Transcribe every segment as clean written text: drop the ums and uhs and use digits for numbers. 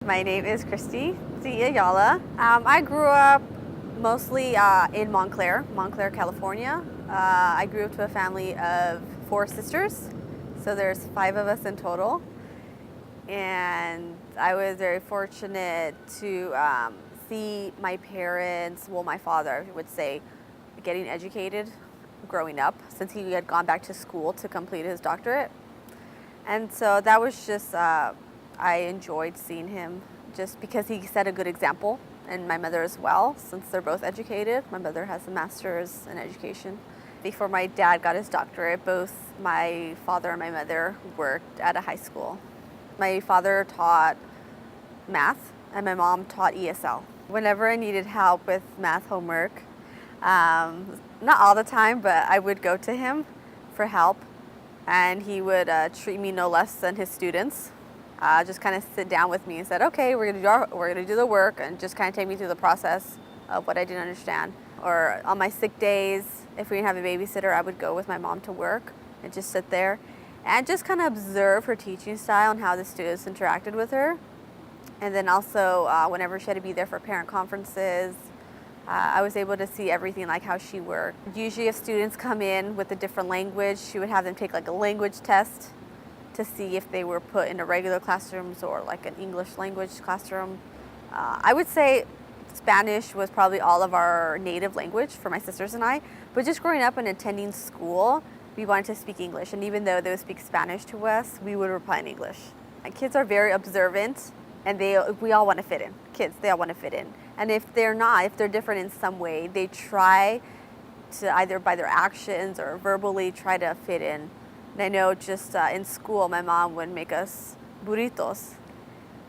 My name is Kristy Ayala. I grew up mostly in Montclair, California. I grew up to a family of 4 sisters, so there's 5 of us in total. And I was very fortunate to see my parents, well, my father, I would say, getting educated growing up, since he had gone back to school to complete his doctorate. And so that was just, I enjoyed seeing him just because he set a good example, and my mother as well, since they're both educated. My mother has a master's in education. Before my dad got his doctorate, both my father and my mother worked at a high school. My father taught math, and my mom taught ESL. Whenever I needed help with math homework, not all the time, but I would go to him for help, and he would treat me no less than his students. Just kind of sit down with me and said, "Okay, we're gonna do the work," and just kind of take me through the process of what I didn't understand. Or on my sick days, if we didn't have a babysitter, I would go with my mom to work and just sit there and just kind of observe her teaching style and how the students interacted with her. And then also, whenever she had to be there for parent conferences, I was able to see everything, like how she worked. Usually if students come in with a different language, she would have them take like a language test to see if they were put into regular classrooms or like an English language classroom. I would say Spanish was probably all of our native language for my sisters and I, but just growing up and attending school, we wanted to speak English, and even though they would speak Spanish to us, we would reply in English. And kids are very observant, and we all want to fit in. Kids, they all want to fit in. And if they're not, if they're different in some way, they try to either by their actions or verbally try to fit in. And I know just in school, my mom would make us burritos.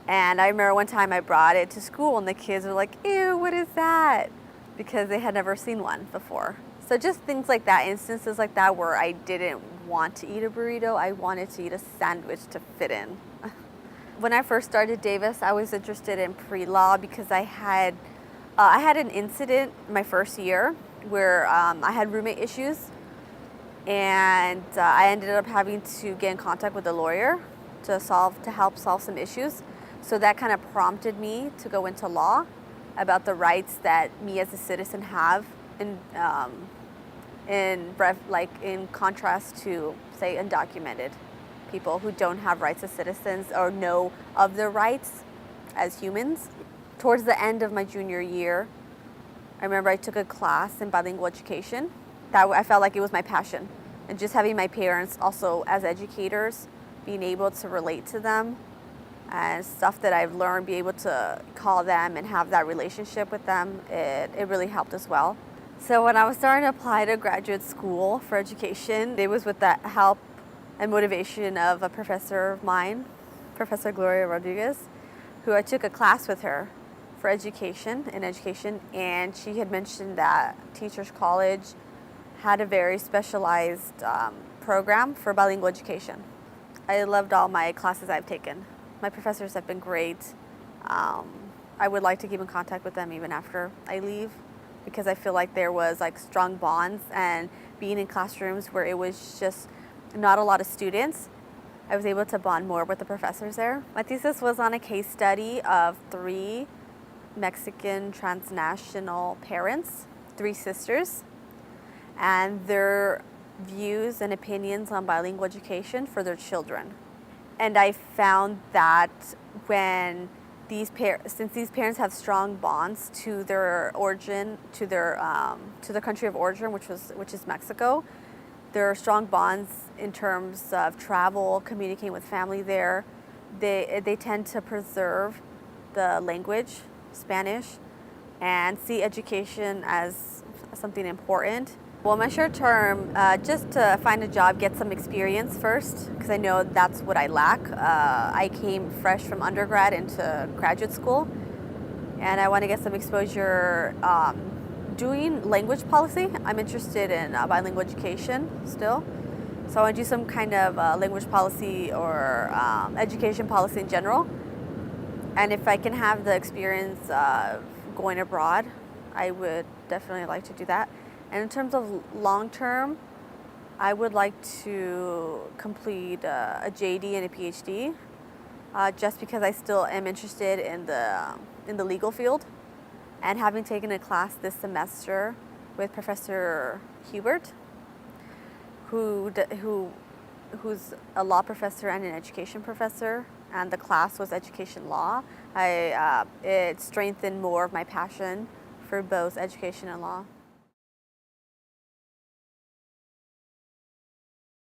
And I remember one time I brought it to school and the kids were like, "Ew, what is that?" Because they had never seen one before. So just things like that, instances like that where I didn't want to eat a burrito, I wanted to eat a sandwich to fit in. When I first started Davis, I was interested in pre-law because I had an incident my first year where I had roommate issues, and I ended up having to get in contact with a lawyer to help solve some issues. So that kind of prompted me to go into law about the rights that me as a citizen have in contrast to, say, undocumented people who don't have rights as citizens or know of their rights as humans. Towards the end of my junior year, I remember I took a class in bilingual education. That I felt like it was my passion. And just having my parents also as educators, being able to relate to them and stuff that I've learned, be able to call them and have that relationship with them, it really helped as well. So when I was starting to apply to graduate school for education, it was with the help and motivation of a professor of mine, Professor Gloria Rodriguez, who I took a class with her for education, and she had mentioned that Teachers College had a very specialized program for bilingual education. I loved all my classes I've taken. My professors have been great. I would like to keep in contact with them even after I leave, because I feel like there was like strong bonds, and being in classrooms where it was just not a lot of students, I was able to bond more with the professors there. My thesis was on a case study of 3 Mexican transnational parents, 3 sisters, and their views and opinions on bilingual education for their children. And I found that since these parents have strong bonds to their origin, to the country of origin, which is Mexico, there are strong bonds in terms of travel, communicating with family there. They tend to preserve the language, Spanish, and see education as something important. Well, my short term, just to find a job, get some experience first, because I know that's what I lack. I came fresh from undergrad into graduate school, and I want to get some exposure doing language policy. I'm interested in bilingual education still. So I want to do some kind of language policy or education policy in general. And if I can have the experience of going abroad, I would definitely like to do that. And in terms of long term, I would like to complete a JD and a PhD. just because I still am interested in the legal field. And having taken a class this semester with Professor Hubert, who's a law professor and an education professor, and the class was education law, it strengthened more of my passion for both education and law.